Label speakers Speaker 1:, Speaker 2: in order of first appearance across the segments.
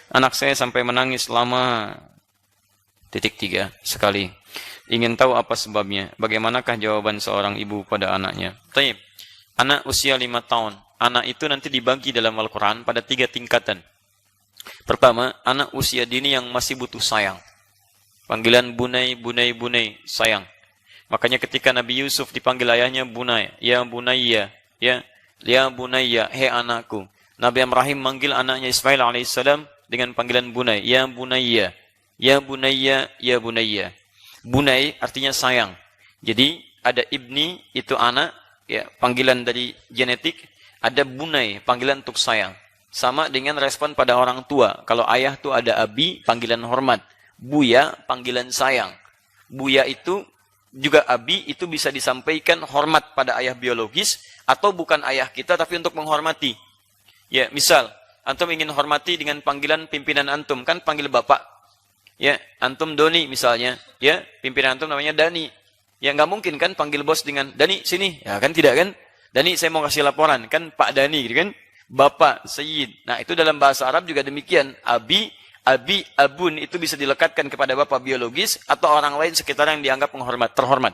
Speaker 1: Anak saya sampai menangis lama. Titik 3 sekali. Ingin tahu apa sebabnya? Bagaimanakah jawaban seorang ibu pada anaknya? Taib. Anak usia 5 tahun. Anak itu nanti dibagi dalam Al-Quran pada 3 tingkatan. Pertama, anak usia dini yang masih butuh sayang. Panggilan bunai, bunai, bunai, sayang. Makanya ketika Nabi Yusuf dipanggil ayahnya bunai, ya bunayya, ya bunayya, hei anakku. Nabi Ibrahim manggil anaknya Ismail alaihissalam dengan panggilan bunai, ya bunayya, ya bunayya, ya bunayya. Bunai artinya sayang. Jadi ada ibni itu anak, ya panggilan dari genetik. Ada bunai, panggilan untuk sayang. Sama dengan respon pada orang tua. Kalau ayah tuh ada abi, panggilan hormat. Buya, panggilan sayang. Buya itu juga abi, itu bisa disampaikan hormat pada ayah biologis atau bukan ayah kita tapi untuk menghormati. Ya, misal antum ingin hormati dengan panggilan pimpinan antum, kan panggil bapak. Ya, antum Doni misalnya, ya, pimpinan antum namanya Dani. Ya nggak mungkin kan panggil bos dengan Dani sini. Ya kan tidak kan? Dani saya mau kasih laporan, kan Pak Dani gitu kan? Bapak, Sayyid. Nah, itu dalam bahasa Arab juga demikian. Abi, abun itu bisa dilekatkan kepada bapak biologis atau orang lain sekitar yang dianggap terhormat.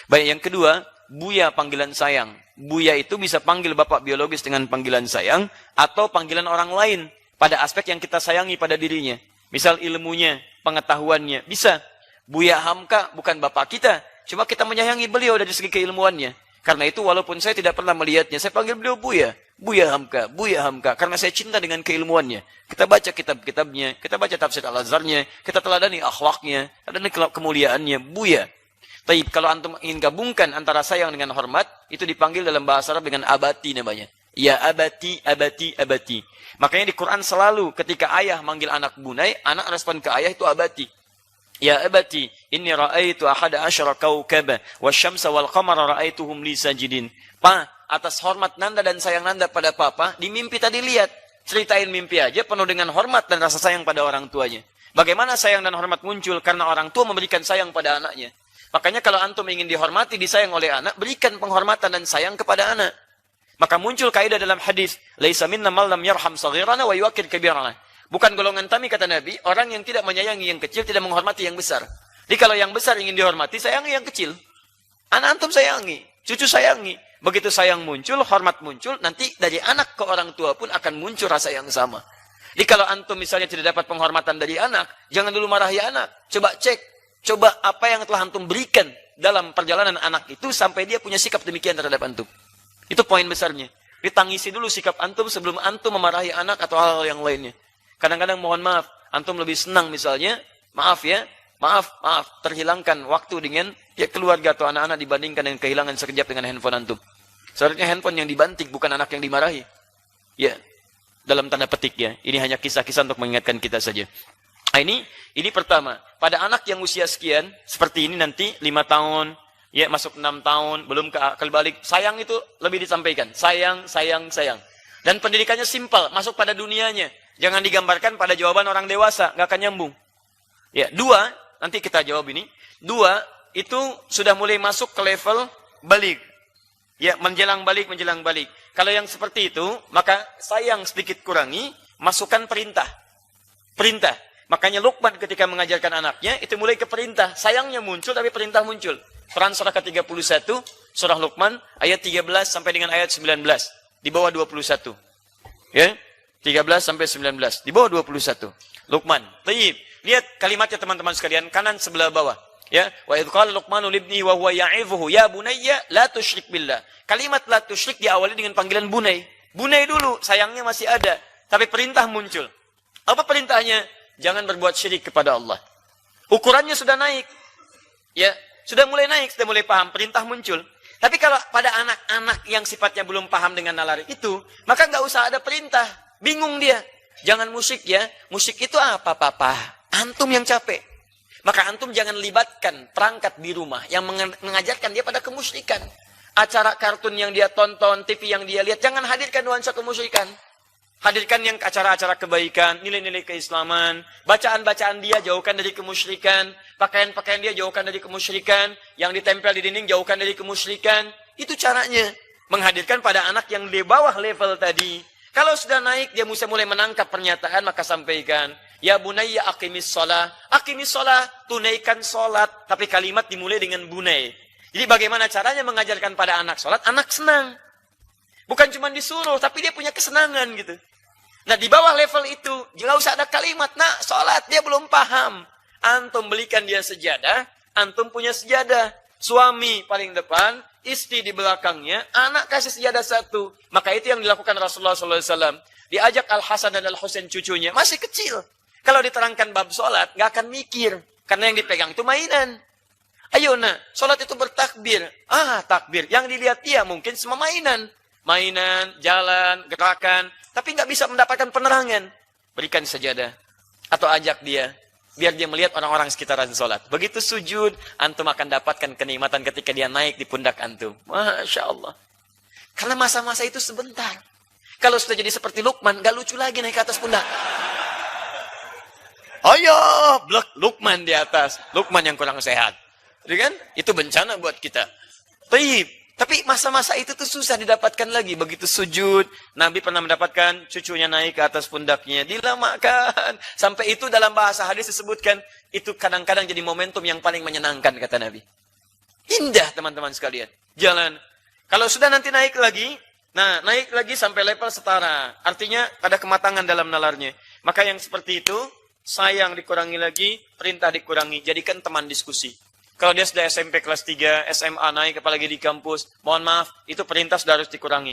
Speaker 1: Baik, yang kedua, buya panggilan sayang. Buya itu bisa panggil bapak biologis dengan panggilan sayang atau panggilan orang lain pada aspek yang kita sayangi pada dirinya. Misal ilmunya, pengetahuannya, bisa. Buya Hamka bukan bapak kita, cuma kita menyayangi beliau dari segi keilmuannya. Karena itu walaupun saya tidak pernah melihatnya, saya panggil beliau Buya. Buya Hamka, Buya Hamka. Karena saya cinta dengan keilmuannya. Kita baca kitab-kitabnya, kita baca tafsir Al-Azharnya, kita teladani akhlaknya, teladani kemuliaannya, Buya. Tapi kalau antum ingin gabungkan antara sayang dengan hormat, itu dipanggil dalam bahasa Arab dengan abati namanya. Ya abati, abati, abati. Makanya di Quran selalu ketika ayah manggil anak bunai, anak respon ke ayah itu abati. Ya abati, inni ra'aitu ahada asyara kawkaba, wasyamsa wal qamara ra'aituhum li sajidin. Pa, atas hormat nanda dan sayang nanda pada papa, di mimpi tadi lihat. Ceritain mimpi aja penuh dengan hormat dan rasa sayang pada orang tuanya. Bagaimana sayang dan hormat muncul? Karena orang tua memberikan sayang pada anaknya. Makanya kalau antum ingin dihormati, disayang oleh anak, berikan penghormatan dan sayang kepada anak. Maka muncul kaidah dalam hadis, laisa minna man lam yarham saghirana wa yuqir kabirana. Bukan golongan kami, kata Nabi, orang yang tidak menyayangi yang kecil, tidak menghormati yang besar. Jadi kalau yang besar ingin dihormati, sayangi yang kecil. Anak antum sayangi, cucu sayangi. Begitu sayang muncul, hormat muncul, nanti dari anak ke orang tua pun akan muncul rasa yang sama. Jadi kalau antum misalnya tidak dapat penghormatan dari anak, jangan dulu marahi anak. Coba cek, coba apa yang telah antum berikan dalam perjalanan anak itu, sampai dia punya sikap demikian terhadap antum. Itu poin besarnya. Ditangisi dulu sikap antum sebelum antum memarahi anak atau hal-hal yang lainnya. Kadang-kadang mohon maaf, antum lebih senang misalnya, maaf, terhilangkan waktu dengan keluarga atau anak-anak dibandingkan dengan kehilangan sekejap dengan handphone antum. Seharusnya handphone yang dibanting, bukan anak yang dimarahi. Ya, dalam tanda petik ya. Ini hanya kisah-kisah untuk mengingatkan kita saja. Nah, ini pertama. Pada anak yang usia sekian, seperti ini nanti 5 tahun, ya masuk 6 tahun, belum ke akal balik. Sayang itu lebih disampaikan. Sayang, sayang, sayang. Dan pendidikannya simpel, masuk pada dunianya. Jangan digambarkan pada jawaban orang dewasa, nggak akan nyambung. Ya, 2, nanti kita jawab ini. 2, itu sudah mulai masuk ke level balik. Ya, menjelang balik. Kalau yang seperti itu, maka sayang sedikit kurangi, masukkan perintah. Perintah. Makanya Luqman ketika mengajarkan anaknya, itu mulai ke perintah. Sayangnya muncul, tapi perintah muncul. Quran surah ke-31, surah Luqman, ayat 13 sampai dengan ayat 19. Di bawah 21. Ya, 13 sampai 19. Di bawah 21. Luqman. Tayyib. Lihat kalimatnya teman-teman sekalian, kanan sebelah bawah. Ya, wa idh qala Luqmanu libnihi wa huwa ya'idhuhu ya bunayya la tusyrik billah. Kalimat la tusyrik diawali dengan panggilan bunai. Bunai dulu, sayangnya masih ada, tapi perintah muncul. Apa perintahnya? Jangan berbuat syirik kepada Allah. Ukurannya sudah naik. Ya, sudah mulai naik, sudah mulai paham, perintah muncul. Tapi kalau pada anak-anak yang sifatnya belum paham dengan nalar itu, maka nggak usah ada perintah. Bingung dia. Jangan musik ya. Musik itu apa, Papa? Antum yang capek. Maka antum jangan libatkan perangkat di rumah yang mengajarkan dia pada kemusyrikan. Acara kartun yang dia tonton, TV yang dia lihat, jangan hadirkan nuansa kemusyrikan. Hadirkan yang acara-acara kebaikan, nilai-nilai keislaman, bacaan-bacaan dia jauhkan dari kemusyrikan, pakaian-pakaian dia jauhkan dari kemusyrikan, yang ditempel di dinding jauhkan dari kemusyrikan. Itu caranya. Menghadirkan pada anak yang di bawah level tadi. Kalau sudah naik, dia mulai menangkap pernyataan, maka sampaikan, ya bunayya aqimis sholah. Aqimis sholah, tunaikan sholat. Tapi kalimat dimulai dengan bunay. Jadi bagaimana caranya mengajarkan pada anak sholat? Anak senang. Bukan cuma disuruh, tapi dia punya kesenangan gitu. Nah, di bawah level itu, nggak usah ada kalimat, nah sholat, dia belum paham. Antum belikan dia sejadah, antum punya sejadah. Suami paling depan, istri di belakangnya, anak kasih sejadah satu. Maka itu yang dilakukan Rasulullah SAW. Diajak Al-Hasan dan Al-Husain cucunya, masih kecil. Kalau diterangkan bab sholat, nggak akan mikir. Karena yang dipegang itu mainan. Ayo nak, sholat itu bertakbir. Ah, takbir. Yang dilihat dia mungkin semua mainan. Mainan, jalan, gerakan. Tapi nggak bisa mendapatkan penerangan. Berikan sejadah. Atau ajak dia. Biar dia melihat orang-orang sekitaran sholat. Begitu sujud, antum akan dapatkan kenikmatan ketika dia naik di pundak antum. Masya Allah. Karena masa-masa itu sebentar. Kalau sudah jadi seperti Luqman, gak lucu lagi naik ke atas pundak. Ayo, blok Luqman di atas. Luqman yang kurang sehat. Jadi kan? Itu bencana buat kita. Tapi masa-masa itu tuh susah didapatkan lagi. Begitu sujud, Nabi pernah mendapatkan cucunya naik ke atas pundaknya. Dilamakan. Sampai itu dalam bahasa hadis disebutkan, itu kadang-kadang jadi momentum yang paling menyenangkan, kata Nabi. Indah, teman-teman sekalian. Jalan. Kalau sudah nanti naik lagi, nah naik lagi sampai level setara. Artinya ada kematangan dalam nalarnya. Maka yang seperti itu, sayang dikurangi lagi, perintah dikurangi. Jadikan teman diskusi. Kalau dia sudah SMP kelas 3, SMA naik, apalagi di kampus, mohon maaf, itu perintah sudah harus dikurangi.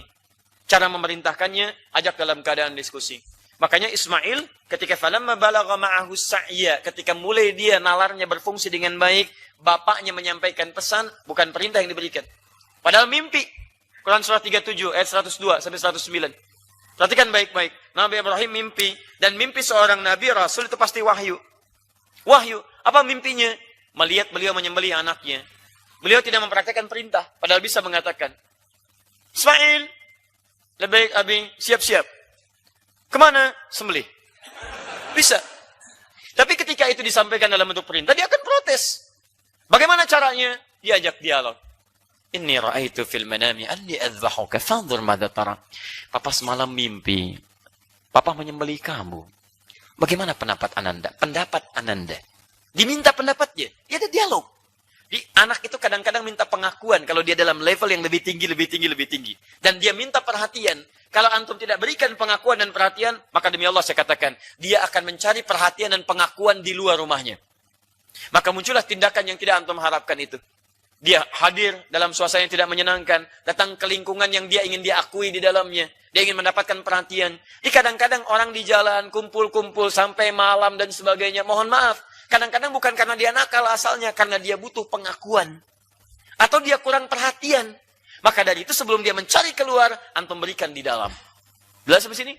Speaker 1: Cara memerintahkannya, ajak dalam keadaan diskusi. Makanya Ismail, ketika falamma balagha ma'ahu sa'ya, ketika mulai dia nalarnya berfungsi dengan baik, bapaknya menyampaikan pesan, bukan perintah yang diberikan. Padahal mimpi. Quran surah 37, ayat 102 sampai 109. Perhatikan baik-baik. Nabi Ibrahim mimpi, dan mimpi seorang Nabi Rasul itu pasti wahyu. Wahyu, apa mimpinya? Melihat beliau menyembelih anaknya. Beliau tidak mempraktikkan perintah. Padahal bisa mengatakan, Ismail, lebih baik abi, siap-siap. Kemana? Sembelih. Bisa. Tapi ketika itu disampaikan dalam bentuk perintah, dia akan protes. Bagaimana caranya? Diajak dialog. Inni ra'aitu fil manami anni adzbahuka fanzur madza tara. Papa semalam mimpi. Papa menyembelih kamu. Bagaimana pendapat Ananda? Pendapat Ananda. Diminta pendapatnya. Dia ada dialog. Anak itu kadang-kadang minta pengakuan kalau dia dalam level yang lebih tinggi, lebih tinggi, lebih tinggi. Dan dia minta perhatian. Kalau antum tidak berikan pengakuan dan perhatian, maka demi Allah saya katakan, dia akan mencari perhatian dan pengakuan di luar rumahnya. Maka muncullah tindakan yang tidak antum harapkan itu. Dia hadir dalam suasana yang tidak menyenangkan, datang ke lingkungan yang dia ingin diakui di dalamnya. Dia ingin mendapatkan perhatian. Kadang-kadang orang di jalan, kumpul-kumpul sampai malam dan sebagainya. Mohon maaf. Kadang-kadang bukan karena dia nakal asalnya, karena dia butuh pengakuan. Atau dia kurang perhatian. Maka dari itu sebelum dia mencari keluar, antum berikan di dalam. Jelas sampai sini?